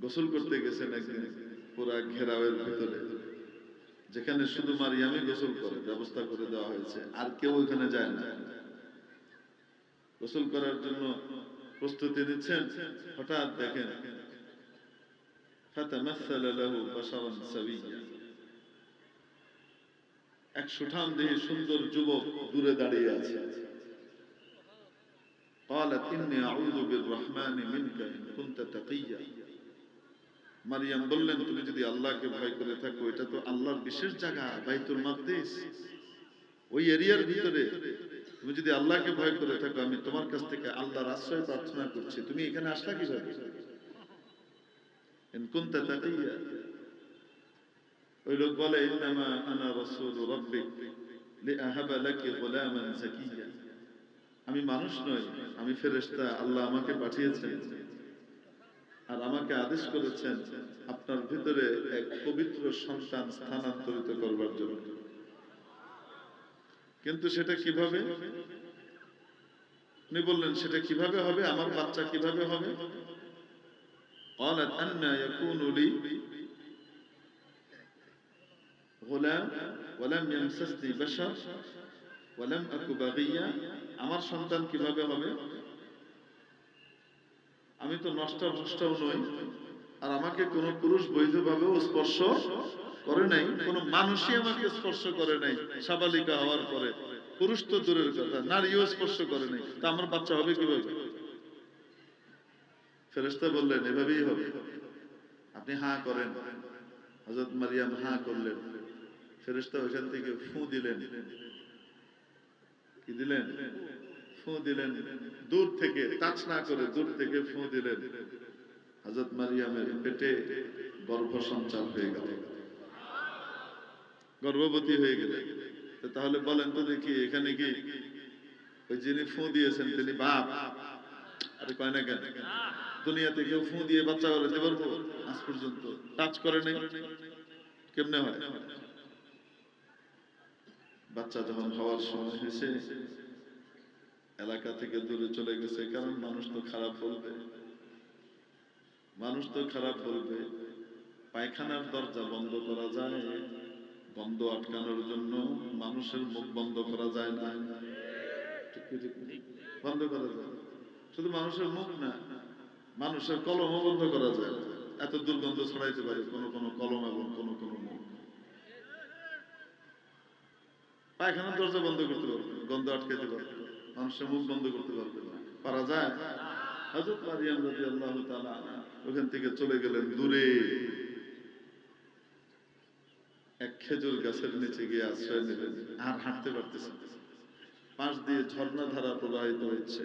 গোসল করতে গেছেন একদিন পুরা ঘেরাওয়ের ভিতরে, যেখানে শুধু মারিয়ামই গোসল করে, ব্যবস্থা করে দেওয়া হয়েছে, আর কেউ ওখানে যায় না। গোসল করার জন্য প্রস্তুতি নিচ্ছেন, হঠাৎ দেখেন ফাতামাসসালা লাহু বাশারান সাবিয়্যা, এক সুঠাম দেহে সুন্দর যুবক দূরে দাঁড়িয়ে আছে। قالت إني أعوذ بالرحمن منك إن كنت تقيا। মারিয়াম বললেন, তুমি যদি আল্লাহকে ভয় করে থাকো, এটা তো আল্লাহর বিশেষ জায়গা, বাইতুল মাকদিস, ওই এরিয়ার ভিতরে, তুমি যদি আল্লাহকে ভয় করে থাকো, আমি তোমার কাছ থেকে আল্লাহর আশ্রয় প্রার্থনা করছি, তুমি এখানে আসলা কিভাবে? ইন কুনতা তাকিয়া। ওই লোক বলে, ইন্নামা আনা রাসূল রাব্বিক লিআহাবা লাকি গুলামান যাকিয়া। আমি মানুষ নই, আমি ফেরেশতা, আল্লাহ আমাকে পাঠিয়েছেন আর আমাকে আদেশ করেছেন আপনার ভিতরে এক পবিত্র সন্তান স্থানান্তরিত করবার জন্য। কিন্তু সেটা কিভাবে? উনি বললেন, সেটা কিভাবে হবে, আমার বাচ্চা কিভাবে হবে? قالت أن يكون لي غلام ولم يمسسني بشر ولم أك بغيا। আমার সন্তান কিভাবে হবে? আমি তো নষ্ট ভ্রষ্টও নই, আর আমাকে কোন পুরুষ বৈধভাবেও স্পর্শ করে নাই, কোন মানুষই আমাকে স্পর্শ করে নাই। সাবালিকা হওয়ার পরে পুরুষ তো দূরের কথা, নারীও স্পর্শ করে নাই, তা আমার বাচ্চা হবে কিভাবে? ফেরেশতা বললেন, এভাবেই হবে, আপনি হাঁ করেন। হযরত মারিয়াম হাঁ করলেন। ফেরেশতা ওইখান থেকে ফু দিলেন। কি দিলেন? ফু দিলেন। দূর থেকে, টাচ না করে দূর থেকে ফু দিলেন। হযরত মারিয়ামের পেটে গর্ভ সঞ্চার হয়ে গেল, গর্ভবতী হয়ে গেলেন। তাহলে বলেন তো দেখি, এখানে কি ওই যিনি ফু দিয়েছেন তিনি বাপ? আরে কয় না কেন? দুনিয়াতে কেউ ফু দিয়ে বাচ্চা হতে পারবো? আজ পর্যন্ত টাচ করে নাই, কেমনে হয়? বাচ্চা যখন হওয়ার সময় হয়েছে, এলাকা থেকে দূরে চলে গেছে, কারণ মানুষ তো খারাপ বলবে, মানুষ তো খারাপ বলবে। পায়খানার দরজা বন্ধ করা যায়, বন্ধ আটকানোর জন্য মানুষের মুখ বন্ধ করা যায় না, বন্ধ করা যায়। শুধু মানুষের মুখ না, মানুষের কলমও বন্ধ করা যায়। এত দুর্গন্ধ ছড়াইতে পারে কোন কোন কলম এবং কোন কোন মুখ। পায়খানার দরজা বন্ধ করতে পারবে, গন্ধ আটকাইতে পারবে, মানুষের মুখ বন্ধ করতে পারবে না, পারা যায়? হযরত মারিয়াম রাদিয়াল্লাহু তাআলা ওখান থেকে চলে গেলেন দূরে, এক খেজুর গাছের নিচে গিয়ে আশ্রয় নিলেন। আর হাঁটতে পারতেছেন, পাশ দিয়ে ঝর্ণা ধারা প্রবাহিত হচ্ছে,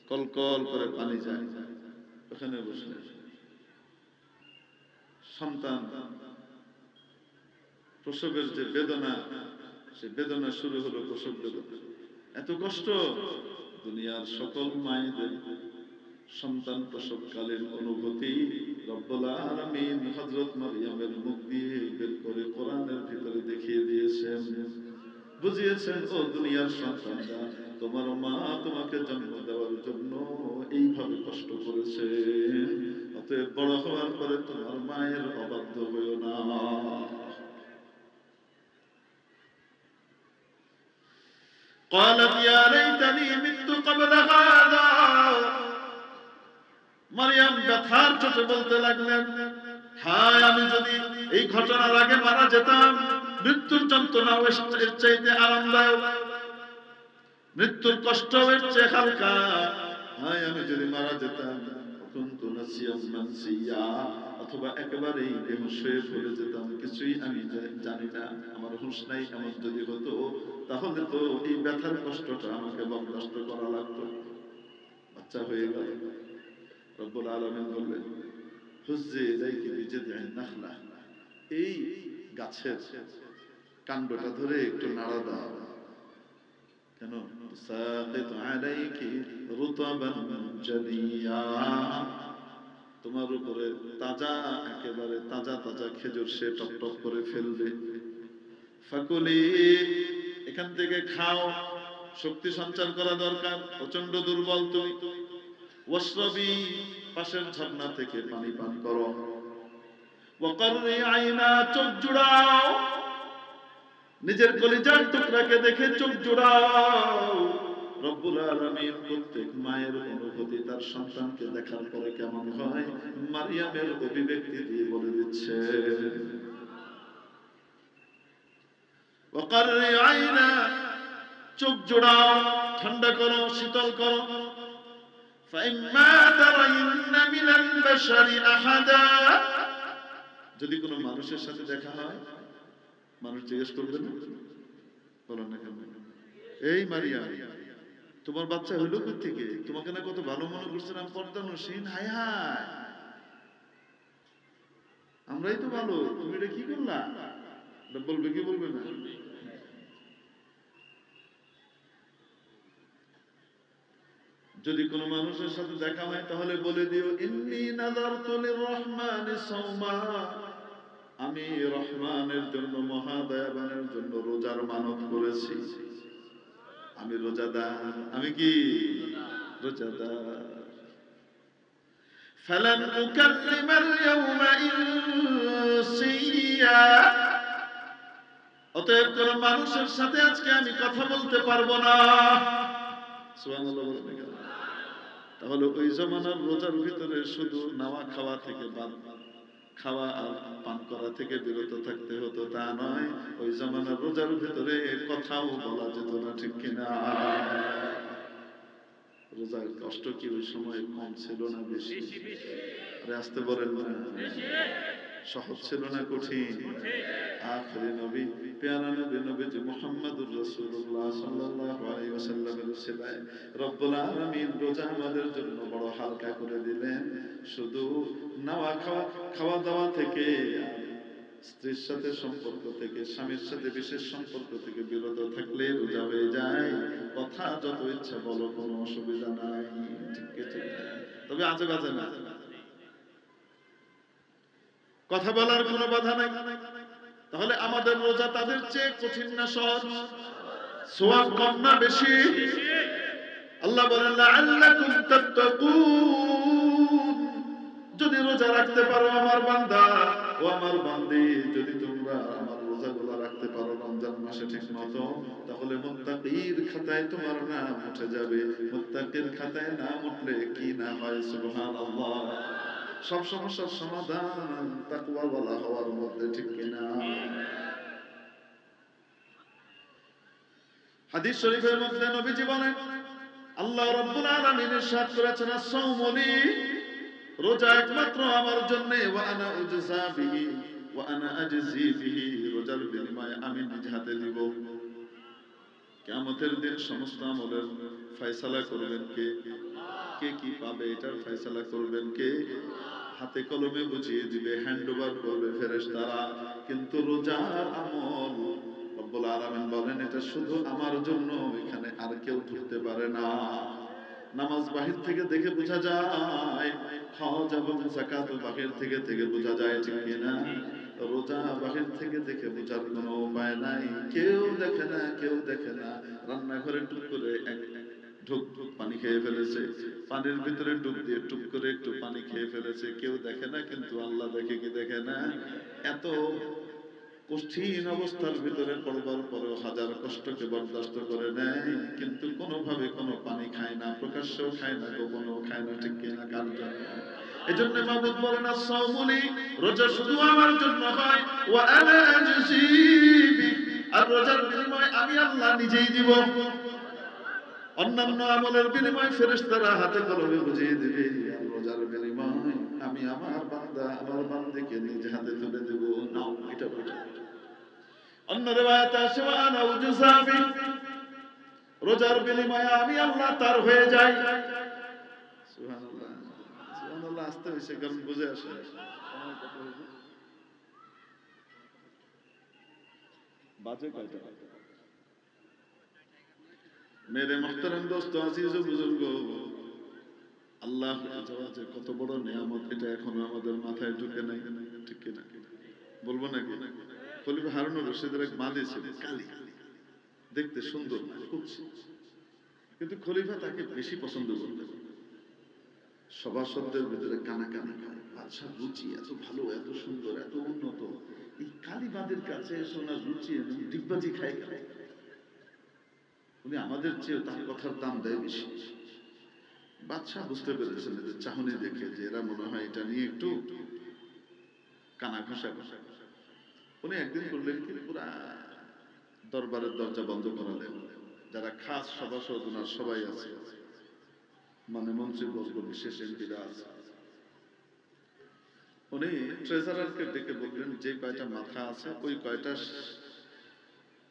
কলকল করে পানি যায়। ওখানে বসলেন। সন্তান প্রসবের যে বেদনা, সে বেদনা শুরু হলো, প্রসব বেদনা। এত কষ্ট দুনিয়ার সকল মায়েদের সন্তান প্রসবকালীন অনুভূতি রব্বুল আলামিন হযরত মারিয়ামের মুখ দিয়ে বের করে কোরআনের ভিতরে দেখিয়ে দিয়েছেন, বুঝিয়েছেন, ও দুনিয়ার সন্তানরা, তোমার মা তোমাকে জন্ম দেওয়ার জন্য এইভাবে কষ্ট করেছে, অতএব বড় হওয়ার পরে তোমার মায়ের অবাধ্য হইও না। قالت يا ليتني مت قبل هذا। মারিয়াম ব্যথার চোটে বলতে লাগলেন, হায় আমি যদি এই ঘটনার আগে মারা যেতাম, মৃত্যুর যন্ত্রণা এর চাইতে আরামদায়ক, মৃত্যুর কষ্ট এর চেয়ে হালকা। হায় আমি যদি মারা যেতাম, কুনতু নাসিয়াম মানসিয়া, অথবা একেবারেই বেহুশ হয়ে পড়ে যেতাম, কিছুই আমি জানি না, আমার হুঁশ নাই, এমন যদি হতো, তাহলে তো এই ব্যথার কষ্টটা আমাকে বরদাস্ত করা লাগতো। বাচ্চা হয়ে গেল। রব্বুল আলামিন বললেন, হুজ্জি ইলাইকি বিজিদইন নাখলা, এই গাছের কাণ্ডটা ধরে একটু নাড়া দাও। কেন? তুসাকিত আলাইকি রুতাবান জানিয়া, তোমার উপরে তাজা, একেবারে তাজা তাজা খেজুর সে টপ টপ করে ফেলবে। ফাকুলি, এখান থেকে খাও, শক্তি সঞ্চার করা দরকার, প্রচন্ড দুর্বল তুমি। ওয়াশরাবি, পাশের ঝর্ণা থেকে পানি পান করো। ওয়াকাররি আইনা, চোখ জুড়াও, নিজের কলিজার টুকরাকে দেখে চোখ জুড়াও। রব্বুল আলামিন প্রত্যেক মায়ের অনুভূতি তার সন্তানকে দেখার পরে কেমন হয় মারিয়ামের অভিব্যক্তি দিয়ে বলে দিচ্ছে। ওয়াকাররি আইনা, চোখ জোড়াও, ঠান্ডা করো, শীতল করো। ফাইম্মা তারাইন্না মিনাল বাশারি আহাদা, যদি কোনো মানুষের সাথে দেখা হয়, মানুষ জিজ্ঞেস করবে না, বলেন না কেন, এই মারিয়া তোমার বাচ্চা হইলো কোত্থেকে? তোমাকে না কত ভালো মনে করছিলাম, পর্দানসীন, হায় হায় আমরাই তো ভালো, তুমি এটা কি করলা? বলবে কি বলবে না? যদি কোনো মানুষের সাথে দেখা হয় তাহলে বলে দিও ইন্নী নাযারতু লিররহমানি সাওমা, আমি রহমানের জন্য, মহাদয়াবানের জন্য রোজার মানত করেছি। আমি রোজাদার। আমি কি রোজাদার? ফালান উকাল্লিমাল ইয়াওমা ইনসিয়া, অতএব কোন মানুষের সাথে আজকে আমি কথা বলতে পারবো না। সুবহানাল্লাহ বলেন। তাহলে ওই জমানার রোজার ভিতরে শুধু নাওয়া খাওয়া থেকে বাদ, খাওয়া আর পান করা থেকে বিরত থাকতে হতো তা নয়, ওই জমানার রোজার ভিতরে কথাও বলা যেত না, ঠিক কিনা? রোজার কষ্ট কি ওই সময় কম ছিল না বেশি? আরে আসতে বলেন না, সহজ ছিল না কঠিন? আখেরি নবী, পেয়ারা নবী, নবীজি মুহাম্মদুর রাসূলুল্লাহ সাল্লাল্লাহু আলাইহি ওয়াসাল্লামের উসিলায় রব্বুল আলামিন রোজা আমাদের জন্য বড় হালকা করে দিলেন। শুধু নাওয়া খাওয়া দাওয়া থেকে, স্ত্রীর সাথে সম্পর্ক থেকে, স্বামীর সাথে বিশেষ সম্পর্ক থেকে বিরত থাকলে রোজা হয়ে যায়। কথা যত ইচ্ছা বলো, কোনো অসুবিধা নাই, ঠিক ঠিক। তবে আজে বাজে না, কথা বলার কোনো বাধা নাই। তাহলে আমাদের রোজা তাদের চেয়ে কঠিন না সহজ? সওয়াব কম না বেশি? আল্লাহ বলেন লাআল্লাকুম তাত্তাকুন, যদি রোজা রাখতে পারো আমার বান্দা ও আমার বান্দি, যদি তোমরা আমার রোজাগুলো রাখতে পারো রমজান মাসে ঠিক মতো, তাহলে মুত্তাকির খাতায় তোমার নাম উঠে যাবে। মুত্তাকির খাতায় নাম উঠলে কি না হয়, সুবহানাল্লাহ। সব সমস্যার সমাধান তাকওয়া ওয়ালা হওয়ার মধ্যে, ঠিক কিনা? হাদিস শরীফের মধ্যে নবীজি বলেন, আল্লাহ রাব্বুল আলামিন ইরশাদ করেছেন, আস-সাওমু লি, রোজা একমাত্র আমার জন্য, ওয়া আনা উজজা বিহি ওয়া আনা আজজি বিহি, রোজার বিনিময়ে আমি নিজ হাতে দিব। কিয়ামতের দিন সমস্ত আমলের ফয়সালা করবেন কে? কে কি পাবে এটার ফয়সালা করবেন কে? হাতে কলমে বুঝিয়ে দিবে, হ্যান্ড ওভার করবে ফেরেশতারা। কিন্তু রোজার আমল রব্বুল আলামিন বলেন এটা শুধু আমার জন্য, এখানে আর কেউ ঢুকতে পারে না। নামাজ বাহির থেকে দেখে বোঝা যায়, হজ এবং যাকাত বাহির থেকে বোঝা যায়, ঠিক কিনা? রোজা বাহির থেকে দেখে বোঝার কোনো উপায় নাই। কেউ দেখে না, কেউ দেখে না। রান্নাঘরে টুক করে এক ঢুক পানি খেয়ে ফেলেছে, পানির ভিতরে ডুব দিয়ে টুক করে একটু পানি খেয়ে ফেলেছে, কেউ দেখে না। কিন্তু আল্লাহ দেখে কি দেখে না? এত কঠিন অবস্থার ভিতরে পড়বার পরেও হাজার কষ্টকে বরদাস্ত করে নেয়, কিন্তু কোনোভাবে কোনো পানি খায় না, প্রকাশ্যেও খায় না, গোপনেও খায় না, ঠিক কিনা? কার জন্য? এজন্য মাবুদ বলেন, আস-সাওমু লি, রোজা শুধু আমার জন্য হয়, ওয়া আনা আজজি বি, আর রোজার বিনিময় আমি আল্লাহ নিজেই দিব। অন্যান্য আমলের বিনিময় ফেরেশতারা হাতে কলমে বুঝিয়ে দিবে, আর রোজার বিনিময় আমি আমার বান্দা, আমার বান্দিকে নিজ হাতে তুলে দেব। নাও এটা বুঝো। অন্য রিওয়ায়াতে আছে, ওয়া আনা উজজা বি, রোজার বিনিময়ে আমি আল্লাহ তার হয়ে যাই। সুবহানাল্লাহ, সুবহানাল্লাহ। আসতে হইছে কারণ বুঝে আসে। বাজে কয়টা? মেরে মুহতারাম দোস্ত, আজিজ ও বুজুর্গ, আল্লাহ যে কত বড় নিয়ামত, এটা এখনো আমাদের মাথায় ঢুকে নাই, ঠিক কিনা? বলবো নাকি? খলিফা হারুনুর রশিদের এক মালি ছিল, কালী, দেখতে সুন্দর, খুব, কিন্তু খলিফা তাকে বেশি পছন্দ করতেন। সভাসদদের ভিতরে কানাকানি করে, বাদশাহ রুচি এত ভালো, এত সুন্দর, এত উন্নত, এই কালীবাদের কাছে এসে ওনার রুচি ডিগবাজি খায় খায়, উনি আমাদের চেয়ে তার কথার দাম দেয় বেশি। বাদশাহ বুঝতে পেরেছেন যে চাহনি দেখে যে এরা মনে হয় এটা নিয়ে একটু কানা ঘষা ঘষা। উনি একদিন করলেন কি, পুরা দরবারের দরজা বন্ধ করালেন, যারা খাস সভাসদ ওনার সবাই আছে, মানে মন্ত্রীবর্গ, বিশেষ এমপিরা আছে। উনি ট্রেজারারকে ডেকে বললেন, যে কয়টা মাথা আছে ওই কয়টা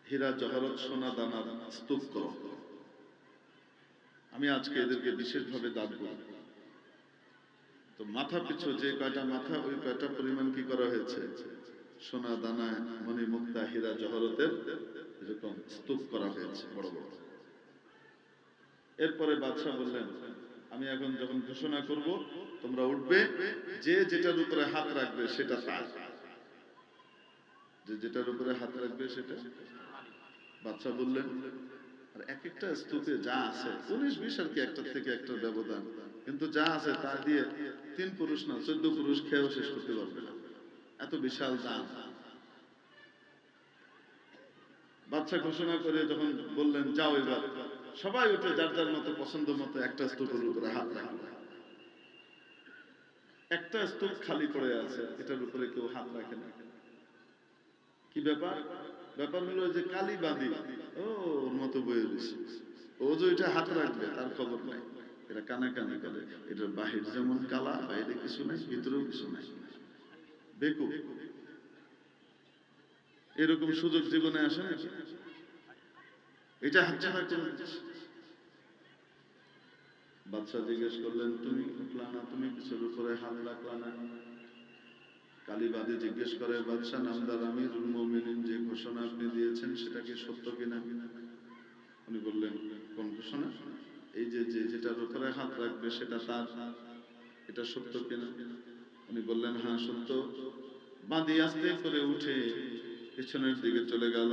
হীরা জহরত সোনা দানার স্তূপ করো, আমি আজকে এদেরকে বিশেষভাবে দান করব। তো মাথা পিছু যে কয়টা মাথা ওই কয়টা পরিমাণ কি করা হয়েছে, সোনা দানা মণি মুক্তা হীরা জহরতের এরকম স্তূপ করা হয়েছে বড় বড়। এরপরে বাদশাহ বললেন, আমি এখন যখন ঘোষণা করব তোমরা উঠবে, যে যেটার উপরে হাত রাখবে সেটা তার, যে যেটার উপরে হাত রাখবে সেটা। বাদশাহ বললেন, আর এক একটা স্তূপে যা আছে 19-20 আর কি, একটার থেকে একটার ব্যবধান, কিন্তু যা আছে তা দিয়ে 3 পুরুষ না 14 পুরুষ খেয়েও শেষ করতে পারবে না, এত বিশাল দান। বাদশাহ ঘোষণা করে যখন বললেন যাও এবার, সবাই উঠে যার যার মতো পছন্দ মতো একটা স্তূপের উপরে হাত রাখলো। একটা স্তূপ খালি পড়ে আছে, এটার উপরে কেউ হাত রাখে না। কি ব্যাপার? ব্যাপার হলো যে কালীবাদী ওর মতো বয়ে রয়েছে, ও যে এটা হাত রাখবে তার খবর নাই, এটা কানাকানি করে, এটার বাহির যেমন কালা, বাইরে কিছু নাই, ভিতরেও কিছু নাই, বেকুব। এরকম সুযোগ জীবনে আসে নাকি? এটা হাতছাড়া করে দিচ্ছে। বাদশাহ জিজ্ঞেস করলেন, তুমি উঠলা না, তুমি কিছুর উপরে হাত রাখলা না? কালীবাদী জিজ্ঞেস করে, বাদশাহ নামদার আমিরুল মুমিনিন, যে ঘোষণা আপনি দিয়েছেন সেটা কি সত্য কিনা? উনি বললেন, কোন ঘোষণা? এই যে যেটার উপরে হাত রাখবে সেটা তার, এটা সত্য কিনা? উনি বললেন, হ্যাঁ সত্য। বাদী আস্তে করে উঠে পিছনের দিকে চলে গেল,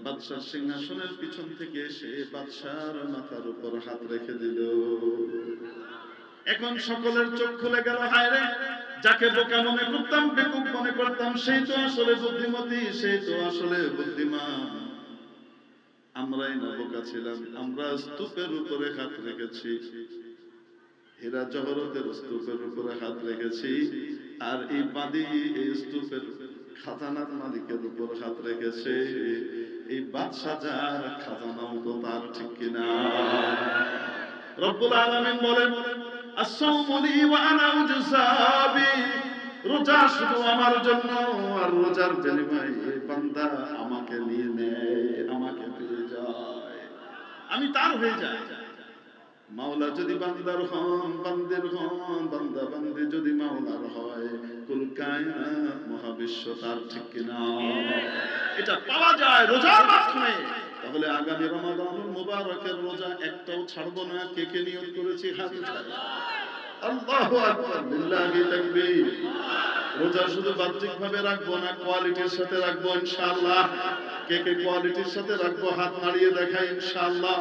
বাদশার সিংহাসনের পিছন থেকে এসে বাদশার মাথার উপর হাত রেখে দিল। এখন সকলের চোখ খুলে গেল, হায় রে, যাকে বোকা মনে করতাম, বেকুব মনে করতাম, সেই তো আসলে বুদ্ধিমতী, সেই তো আসলে বুদ্ধিমান। আমরাই না বোকা ছিলাম, আমরা স্তূপের উপরে হাত রেখেছি, হীরা জহরতের স্তূপের উপরে হাত রেখেছি, আর এই বাদী এই স্তূপের খাজানার মালিকের উপর হাত রেখেছে। এই বাদশা যার, খাজানাও তো তার, ঠিক কিনা? রব্বুল আলামিন বলেন, আস-সাওমু লি ওয়া আনা উজজা বি, রোজা শুধু আমার জন্য, আর রোজার বিনিময়ে এই বান্দা আমাকে নিয়ে নেয়, আমাকে পেয়ে যায়, আমি তার হয়ে যাই। মাওলা যদি বান্দার হন, বান্দের হন, বান্দা বান্দে যদি মাওলার হয়, কুল কায়নাত মহাবিশ্ব তার, ঠিক কিনা? এটা পাওয়া যায় রোজার মাধ্যমে। তাহলে আগামী রমাদানুল মুবারকের রোজা একটাও ছাড়বো না। কে কে নিয়ত করেছি হাত উঠায়। আল্লাহু আকবার, বিল্লাহি তাকবীর। রোজা শুধু বাহ্যিক ভাবে রাখবো না, কোয়ালিটির সাথে রাখবো ইনশাআল্লাহ। কে কে কোয়ালিটির সাথে রাখবো হাত নাড়িয়ে দেখাই ইনশাআল্লাহ।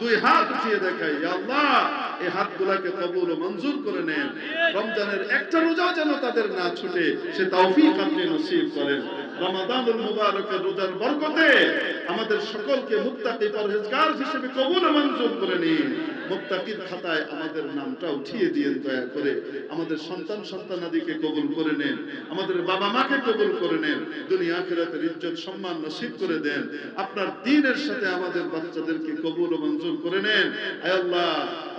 2 হাত উঠিয়ে দেখাই, ইয়া আল্লাহ এই হাতগুলোকে কবুল ও মঞ্জুর করে নেন। রমজানের একটা রোজা যেন তাদের না ছুটে, সে তৌফিক আপনি নসিব করেন। রমাদানুল মুবারকের রোজার বরকতে আমাদের সকলকে মুত্তাকি পরহেজগার হিসেবে কবুল ও মঞ্জুর করে নিন। মুত্তাকির খাতায় আমাদের নামটা উঠিয়ে দিয়ে দয়া করে আমাদের সন্তান সন্তানাদিকে কবুল করে নেন, আমাদের বাবা মাকে কবুল করে নেন, দুনিয়া আখিরাতের ইজ্জত সম্মান নসিব করে দেন। আপনার দ্বীনের সাথে আমাদের বাচ্চাদেরকে কবুল ও মঞ্জুর করে নেন। আয় আল্লাহ,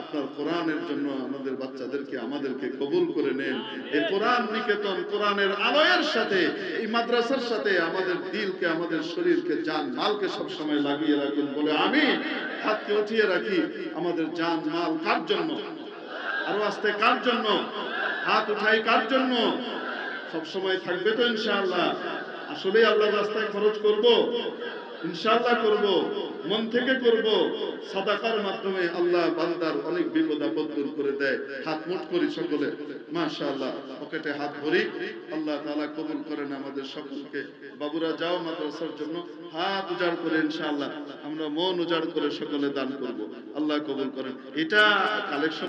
আপনার কোরআনের জন্য আমাদের বাচ্চাদেরকে আমাদেরকে কবুল করে নেন। এই কোরআন নিকেতন, কোরআনের আলোয়ের সাথে, এই মাদ্রাসার সাথে আমাদের দিলকে, আমাদের শরীরকে, জান মালকে সব সময় লাগিয়ে রাখুন বলে আমি হাতকে উঠিয়ে রাখি। আমাদের জান মাল কার জন্য? আরো আস্তে, কার জন্য? হাত উঠাই কার জন্য? সব সময় থাকবে তো ইনশাআল্লাহ। আসলে আল্লাহর রাস্তায় খরচ করব, ইনশাআল্লাহ করব, মন থেকে করব। সাদাকার মাধ্যমে আল্লাহ বান্দার অনেক বিপদ আপদ দূর করে দেয়। হাত মুঠ করি সকলে, মাশাআল্লাহ, পকেটে হাত ভরি। আল্লাহ তাআলা কবুল করেন আমাদের সকলকে। বাবুরা যাও মাদ্রাসার জন্য, হাত উজাড় করে ইনশাআল্লাহ আমরা মন উজাড় করে সকলে দান করব। আল্লাহ কবুল করেন। এটা কালেকশন